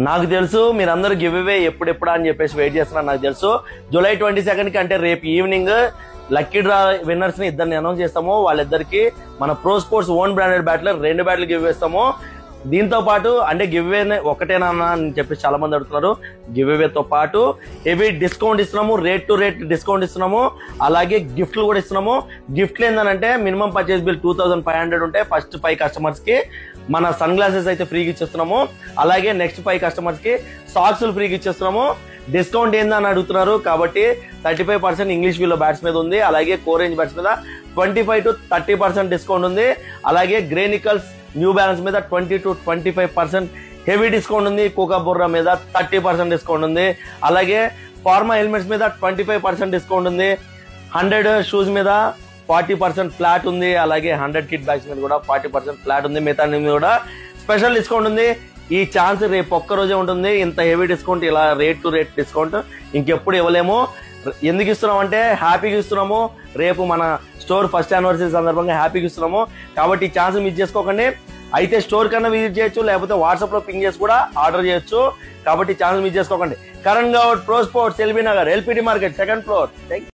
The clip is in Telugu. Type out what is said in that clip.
నాకు తెలుసు మీరందరూ గివ్ అవే ఎప్పుడెప్పుడా అని చెప్పేసి వెయిట్ చేస్తున్నారు. నాకు తెలుసు జూలై 22 కి అంటే రేపు ఈవినింగ్ లక్కీ డ్రా విన్నర్స్ ని ఇద్దరిని అనౌన్స్ చేస్తాము. వాళ్ళిద్దరికి మన ప్రో స్పోర్ట్స్ ఓన్ బ్రాండెడ్ బ్యాట్లు 2 బ్యాట్లు గివ్ వేస్తాము. దీంతో పాటు అంటే గివ్ అవే ఒకటేనా అని చెప్పేసి చాలా మంది అడుగుతున్నారు. గివ్ అవేతో పాటు హెవీ డిస్కౌంట్ ఇస్తున్నాము, రేట్ టు రేట్ డిస్కౌంట్ ఇస్తున్నాము. అలాగే గిఫ్ట్లు కూడా ఇస్తున్నాము. గిఫ్ట్లు ఏంటంటే మినిమం పర్చేస్ బిల్ 2500 ఉంటే ఫస్ట్ 5 కస్టమర్స్ కి మన సన్ గ్లాసెస్ అయితే ఫ్రీగా ఇచ్చేస్తున్నాము. అలాగే నెక్స్ట్ 5 కస్టమర్స్ కి సాక్స్లు ఫ్రీగా ఇచ్చేస్తున్నాము. డిస్కౌంట్ ఏందని అడుగుతున్నారు కాబట్టి 35% ఇంగ్లీష్ వీలో బ్యాట్స్ మీద ఉంది. అలాగే కోర్ రేంజ్ బ్యాట్స్ మీద 25 to 30% డిస్కౌంట్ ఉంది. అలాగే గ్రేనికల్స్ న్యూ బ్యాలెన్స్ మీద 20 to 25% హెవీ డిస్కౌంట్ ఉంది. కోకాబుర్రా మీద 30% డిస్కౌంట్ ఉంది. అలాగే ఫార్మా హెల్మెట్స్ మీద 25% డిస్కౌంట్ ఉంది. 100 షూస్ మీద 40% ఫ్లాట్ ఉంది. అలాగే 100 కిట్ బ్యాగ్స్ మీద కూడా 40% ఫ్లాట్ ఉంది. మిగతా మీద కూడా స్పెషల్ డిస్కౌంట్ ఉంది. ఈ ఛాన్స్ రేపు ఒక్క రోజే ఉంటుంది. ఇంత హెవీ డిస్కౌంట్ ఇలా రేట్ టు రేట్ డిస్కౌంట్ ఇంకెప్పుడు ఇవ్వలేము. ఎందుకు ఇస్తున్నాం అంటే హ్యాపీగా ఇస్తున్నాము. రేపు మన స్టోర్ ఫస్ట్ యానివర్సరీ సందర్భంగా హ్యాపీగా ఇస్తున్నాము. కాబట్టి ఈ ఛాన్స్ మిస్ చేసుకోకండి. అయితే స్టోర్ కన్నా విజిట్ చేయొచ్చు, లేకపోతే వాట్సాప్ లో పింగ్ చేసి కూడా ఆర్డర్ చేయొచ్చు. కాబట్టి ఛాన్స్ మిస్ చేసుకోకండి. Karan Goud, Pro Sports, LB Nagar, LPT market, 2nd floor.